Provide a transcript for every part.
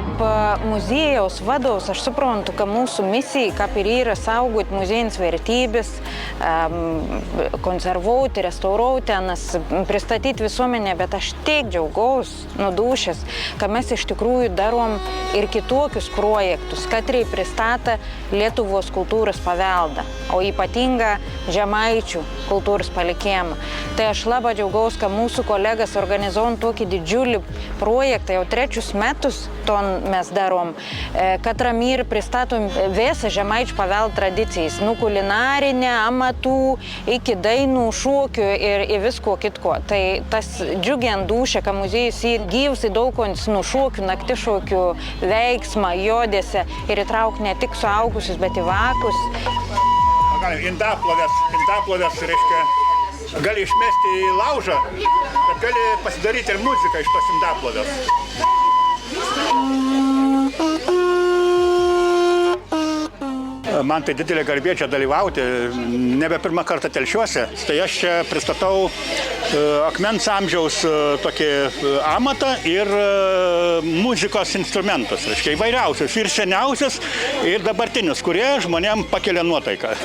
kaip muziejaus vadovas, aš suprantu, kad mūsų misija, kaip ir yra saugoti muziejinės vertybės, konservuoti, restauruoti, pristatyti visuomenę, bet aš tiek džiaugaus nudušęs, kad mes iš tikrųjų darom ir kitokius projektus, katrai pristata Lietuvos kultūros paveldą, o ypatinga Žemaičių kultūros palikimą. Tai aš labai džiaugaus, kad mūsų kolegas organizuojam tokį didžiulį projektą, jau 3 metus to mes darom, kad Ramir pristatom visą Žemaičių paveldą tradicijas, nuo kulinarinę, amatų, iki dainų, šokių ir visko kitko. Tai tas džiugiant dūšia, kad muziejus gyvs į daug nuo šokių, naktišokių, veiksmą, jodėse ir įtrauk ne tik suaugusius, bet į vakus. Indaplovės, reiškia, gali išmesti į laužą, bet gali pasidaryti ir muziką iš tos indaplovės. Man tai didelė garbė čia dalyvauti, nebe pirmą kartą telšiuose. Tai aš čia pristatau akmens amžiaus tokį amatą ir muzikos instrumentus, reiškia, įvairiausius, ir seniausius, ir dabartinius, kurie žmonėm pakelia nuotaiką.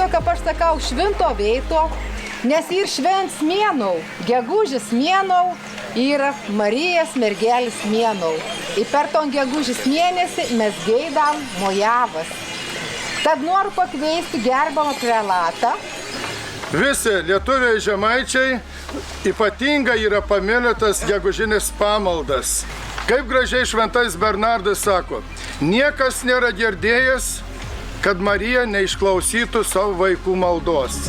Kaip aš sakau, švento veito, nes ir švents mėnau, gegužės mėnau yra Marijos mergelės mėnau. Ir per ton gegužės mėnesį mes geidam mojavas. Tad noriu pakviesti gerbamą prelatą. Visi lietuviai žemaičiai ypatingai yra pamėlytas gegužinės pamaldas. Kaip gražiai šventais Bernardas sako, niekas nėra girdėjęs, kad Marija neišklausytų savo vaikų maldos.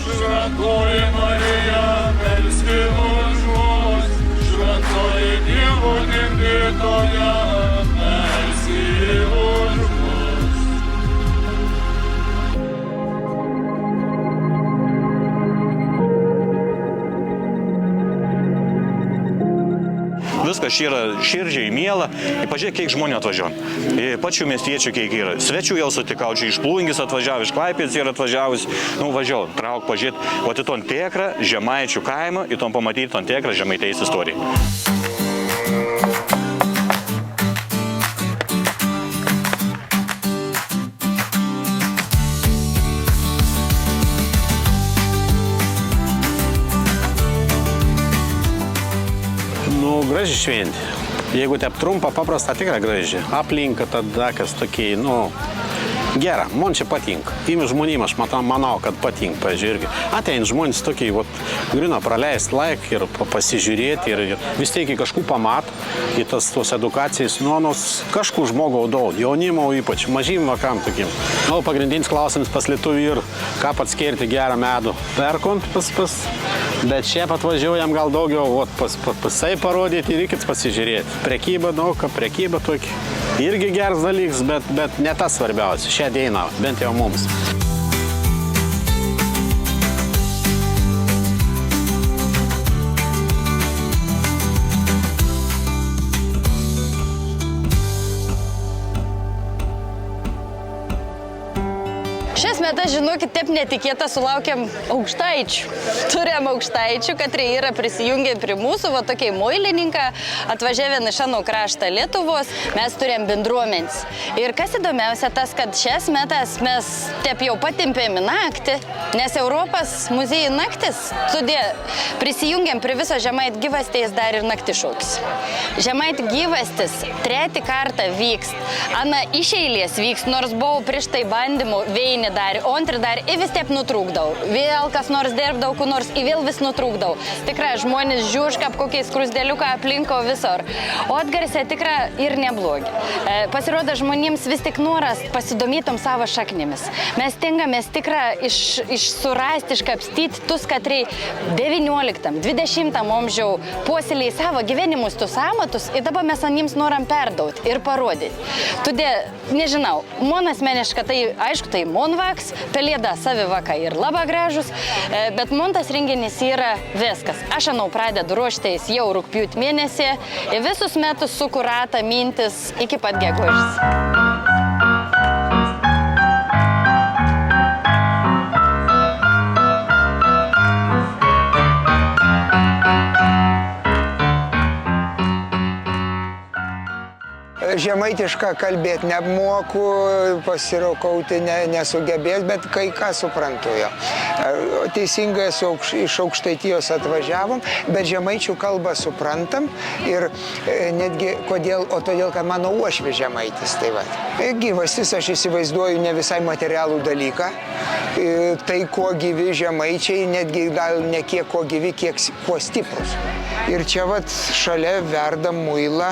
Šventoji Marija, melski už mus, šventoji Dievo gimdytoja, melski už mus. Viskas čia yra širdžiai miela. Pažiūrėk, kiek žmonių atvažiuoja. Pačių miestiečių kiek yra. Svečių jau sutikau, čia iš Plungės atvažiavo, iš Klaipėdos yra atvažiavus. Važiavau, trauk pažiūrėti. O į ton tikrą Žemaičių kaimą, į ton pamatyti ton tikrą žemaitės istoriją. Graži šventė. Jeigu taip trumpa, paprasta, tikrai graži. Aplinka tada, kas tokiai, gera, man čia patinka. Imi žmonėm, aš manau, kad patinka, pažiūrėk. Atein žmonės tokiai, grina praleist laiką ir pasižiūrėti ir vis tiek kažkų pamat, į tos edukacijas, kažkų žmogau daug, jaunimo ypač, mažym vakam tokim. Pagrindinis klausimas pas lietuvį ir ką atskirti gerą medų. Perkont bet čia atvažiuojam gal daugiau, pasai parodyti ir reikės pasižiūrėti. Prekyba daug, prekyba tokia. Irgi geras dalykas, bet ne tas svarbiausia. Šią dieną, bent jau mums. Šias metas, žinokit, taip netikėta sulaukėm aukštaičių. Turėjom aukštaičių, kad yra prisijungę prie mūsų, tokiai moilininką, atvažiavę iš ano kraštą Lietuvos, mes turėjom bendruomenės. Ir kas įdomiausia tas, kad šias metas mes taip jau patimpėm į naktį, nes Europos muziejų naktis, todėl prisijungiam prie viso Žemaitė gyvastės dar ir naktišaukis. Žemaitė gyvastis 3 kartą vyks, ana iš eilės vyks, nors buvau prieš tai bandymų veinį darė, o Kontri dar ir vis taip nutrūkdau. Vėl kas nors dirbdau, kur nors ir vėl vis nutrūkdau. Tikrai žmonės žiūrška kokiais krusdėliuką aplinko visur. O atgarsė tikrai ir neblogi. Pasirodo žmonėms vis tik noras pasidomytom savo šaknimis. Mes tengiamės tikrai surasti, iškapstyti tus, katrai 19-20 amžiau puoselėjai savo gyvenimus tus amatus ir dabar mes anims noram perdauti ir parodyti. Todėl, nežinau, man asmeniškai tai, aišku, tai monvaks, pelėda savivaka ir labai gražus, bet man tas renginys yra viskas. Aš anau pradedu ruoštis jau rugpjūtį mėnesį ir visus metus sukurata mintis iki pat gegužės. Žemaitišką kalbėti nemoku, pasiraukauti nesugebės, bet kai ką suprantu jo. Teisingai iš Aukštaitijos atvažiavom, bet žemaičių kalbą suprantam ir netgi kodėl, o todėl, kad mano uošvis žemaitis. Tai va. Gyvastis aš įsivaizduoju ne visai materialų dalyką. Tai kuo gyvi žemaičiai, netgi gal ne kiek kuo gyvi, kiek kuo stiprus. Ir čia vat šalia verda muilą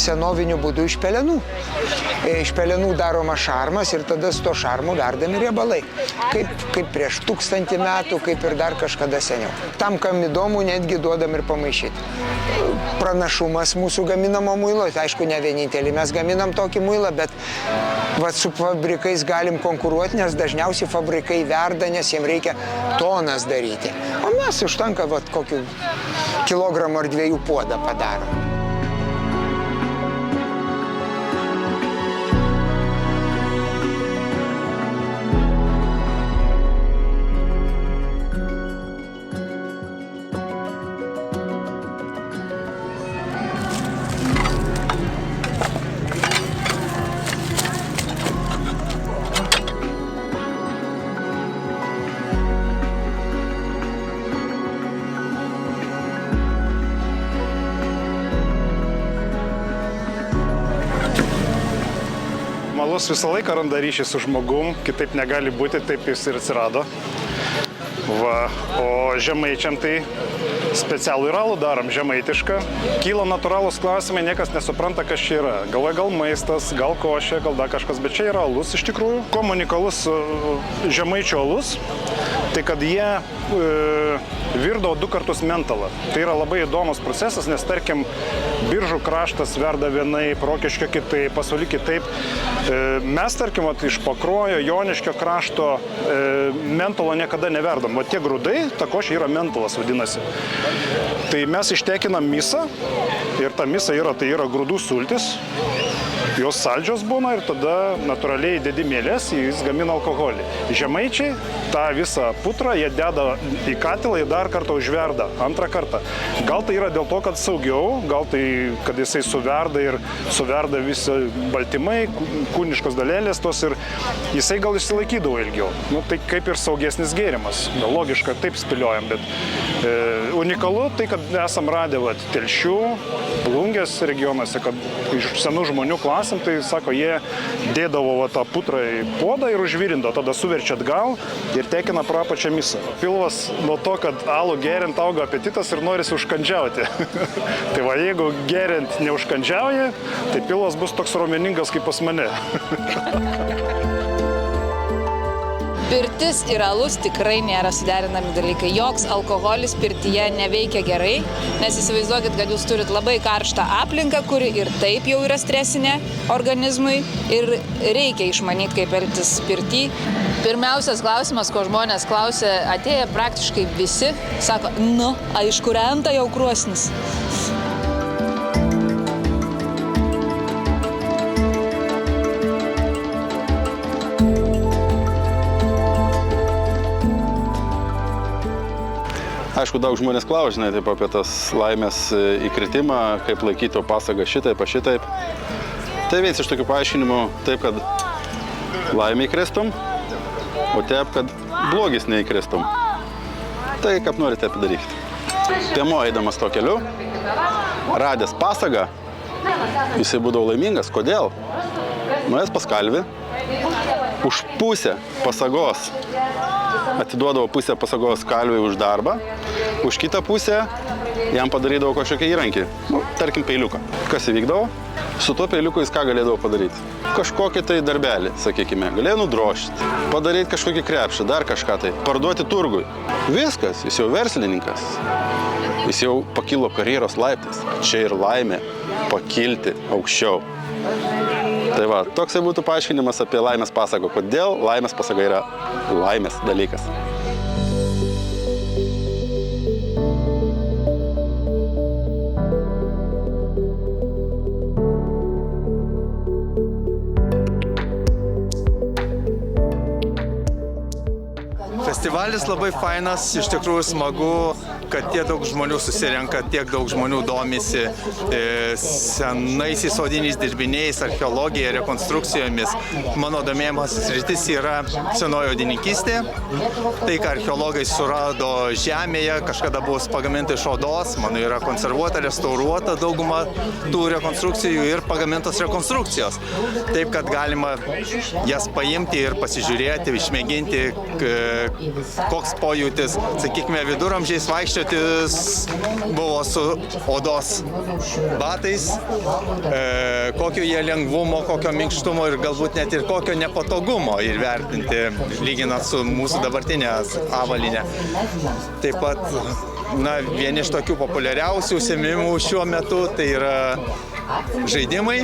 senoviniu būdu iš pelenų. Iš pelenų daroma šarmas ir tada su to šarmu verdami riebalai. Kaip prieš 1000 metų, kaip ir dar kažkada seniau. Tam, kam įdomu, netgi duodam ir pamaišyti. Pranašumas mūsų gaminamo muilo, tai aišku, ne vienintelį mes gaminam tokį muilą, bet vat su fabrikais galim konkuruoti, nes dažniausiai fabrikai verda, nes jiems reikia tonas daryti. O mes užtenka vat kokių kilogramų ar 2 puodą padarom. Alus visą laiką randa ryšį su žmogum, kitaip negali būti, taip jis ir atsirado. Va, o žemaičiam tai specialų ir alų darom, žemaitišką. Kyla natūralūs klausimai, niekas nesupranta, kas čia yra. Galvoja, gal maistas, gal košė, gal dar kažkas, bet čia yra alus iš tikrųjų. Kuo unikalus žemaičio alus, tai kad jie virdavo 2 kartus mentalą. Tai yra labai įdomus procesas, nes tarkim, Biržų kraštas verda vienaip, Rokiškio kitaip, Pasvalį kitaip. Mes, tarkim, iš Pakruojo, Joniškio krašto mentalo niekada neverdam. O tie grūdai, ta košė yra mentalas vadinasi. Tai mes ištekinam misą ir ta misa yra, tai yra grūdų sultis. Jos saldžios būna ir tada natūraliai dedi mielės, jis gamina alkoholį. Žemaičiai tą visą putrą jie deda į katilą, jie dar kartą užverda, antrą kartą. Gal tai yra dėl to, kad saugiau, gal tai, kad jisai suverda ir suverda visi baltymai, kūniškos dalelės tos ir jisai gal išsilaikydavo ilgiau. Nu, tai kaip ir saugesnis gėrimas. Gal logiška, taip spėliojam, bet unikalu tai, kad esam radę Telšių, Plungės regionuose, kad iš senų žmonių klasėm, tai sako, jie dėdavo tą putrą į puodą ir užvirindavo, tada suverčia atgal ir tekina pro apačią misą. Pilvas nuo to, kad alų geriant auga apetitas ir norisi užkandžiauti. Tai va, jeigu geriant neužkandžiauji, tai pilvas bus toks raumeningas kaip pas mane. Pirtis ir alus tikrai nėra suderinami dalykai. Joks alkoholis pirtyje neveikia gerai, nes įsivaizduokit, kad jūs turit labai karštą aplinką, kuri ir taip jau yra stresinė organizmui ir reikia išmanyti, kaip elgtis pirty. Pirmiausias klausimas, ko žmonės klausia, atėję praktiškai visi, sako, iš kur renta jau krosnis? Aišku, daug žmonės klausia, žinai, taip apie tas laimės įkritimą, kaip laikyti pasagą šitaip, šitaip. Tai vienas iš tokių paaiškinimų taip, kad laimė įkristum, o taip, kad blogis neįkristum. Tai kaip norite padarykite. Piemo eidamas to keliu, radęs pasagą, jisai būdavo laimingas. Kodėl? Nuėjęs pas kalvį, už pusę pasagos atiduodavo pusę pasagos kalviui už darbą, už kitą pusę jam padarydavo kažkokį įrankį, tarkim peiliuką. Kas įvykdavo? Su tuo peiliuku jis ką galėdavo padaryti? Kažkokį tai darbelį, sakykime, galėjo nudrošti, padaryti kažkokį krepšį, dar kažką tai, parduoti turgui. Viskas, jis jau verslininkas, jis jau pakilo karjeros laiptais. Čia ir laimė pakilti aukščiau. Tai va, toksai būtų paaiškinimas apie laimės pasagą. Kodėl laimės pasaga yra laimės dalykas. Festivalis labai fainas, iš tikrųjų smagu, kad tiek daug žmonių susirenka, tiek daug žmonių domisi senaisiais odiniais dirbiniais, archeologija, rekonstrukcijomis. Mano domėjimas sritis yra senoji odininkystė. Tai, ką archeologai surado žemėje, kažkada buvo pagaminta iš odos, mano yra konservuota, restauruota dauguma tų rekonstrukcijų ir pagamintos rekonstrukcijos. Taip, kad galima jas paimti ir pasižiūrėti, išmėginti, koks pojūtis. Sakykime, viduramžiais vaikščiotis buvo su odos batais, kokio jie lengvumo, kokio minkštumo ir galbūt net ir kokio nepatogumo ir vertinti, lyginant su mūsų dabartinė avalynė. Taip pat, vieni iš tokių populiariausių užsiėmimų šiuo metu tai yra žaidimai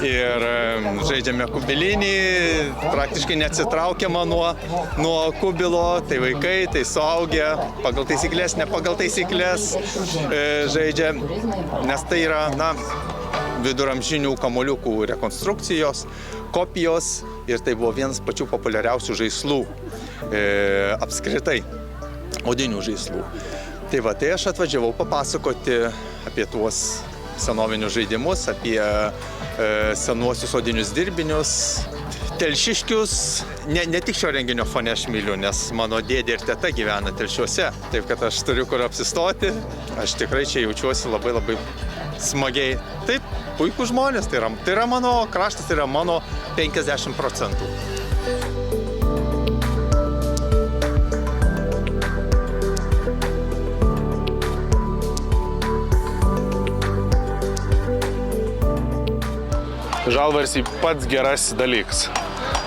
ir žaidžiame kubilinį, praktiškai neatsitraukiama nuo kubilo, tai vaikai, tai suaugę, pagal taisyklės, ne pagal taisyklės žaidžia, nes tai yra, viduramžinių kamuoliukų rekonstrukcijos, kopijos ir tai buvo vienas pačių populiariausių žaislų apskritai, odinių žaislų. Tai va, tai aš atvažiavau papasakoti apie tuos senovinius žaidimus, apie senuosius odinius dirbinius. Telšiškius, ne tik šio renginio fone aš myliu, nes mano dėdė ir teta gyvena Telšiuose. Taip, kad aš turiu kur apsistoti, aš tikrai čia jaučiuosi labai labai smagiai. Taip, puikūs žmonės, tai yra mano kraštas, tai yra mano 50%. Žalvaris pats gerasis dalykas.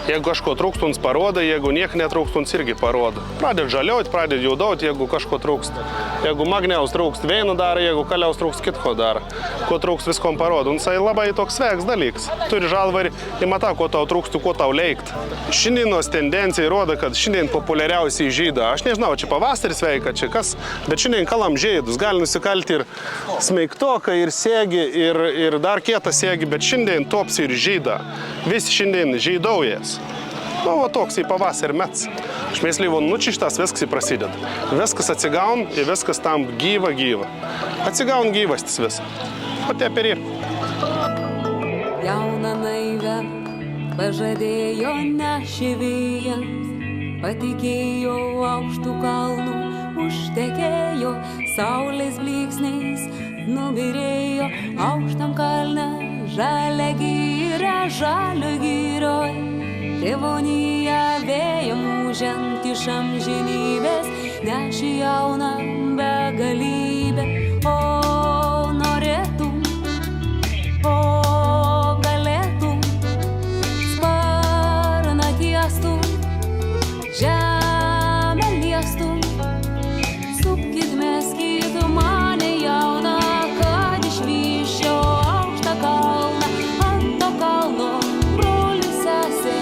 Jeigu kažko trūkstuns parodo, jeigu niek netrūkstuns irgi parodo. Pradėt žaliauti, pradėt judauti, jeigu kažko trūkst. Jeigu magniaus trūkst, veinų daro, jeigu kaliaus trūkst, kitko daro. Ko trūkst, viskom parodo. Tai labai toks sveiks dalykas. Turi žalvarį, įmata, ko tau trūkstų, ko tau leikt. Šiandienos tendencija rodo, kad šiandien populiariausiai žyda. Aš nežinau, čia pavasaris veika, čia kas, bet šiandien kalam žydus. Gali nusikalti ir smeigtoką, ir sėgi, ir dar kietą sėgi, bet šiandien tops ir žyda. Visi šiandien žydaujas. Va toks į pavasarį mets. Šmėsliai nučištas, viskas prasideda. Viskas atsigaun ir viskas tam gyva. Atsigaun gyvastis visą. O taip ir yra. Jauna naivę pažadėjo nešivėjams, patikėjo aukštų kalnų, užtekėjo saulės blyksniais, nubirėjo aukštam kalne, žalia gyra, žalio gyroj. Tėvonija vėjo mūžiant iš amžinybės, nešė jauną begalybę. O norėtum, o galėtum, sparną tiestum, žemę liestum, supkit meskit mane jauną, kad išvyščiau aukštą kalną, ant to kalno brolis sesė.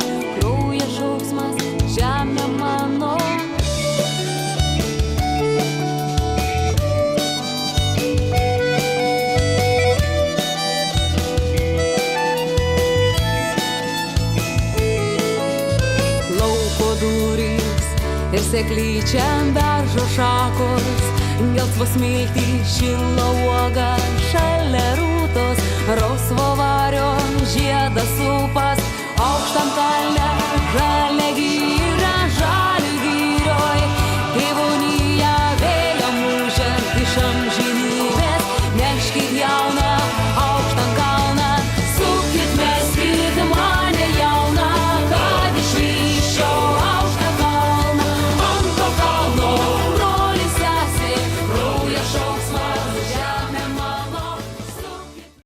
Žemė mano. Lauko durys ir seklyčiam beržo šakos, gelsvos miltys šilo uoga šalia rūtos, rausvo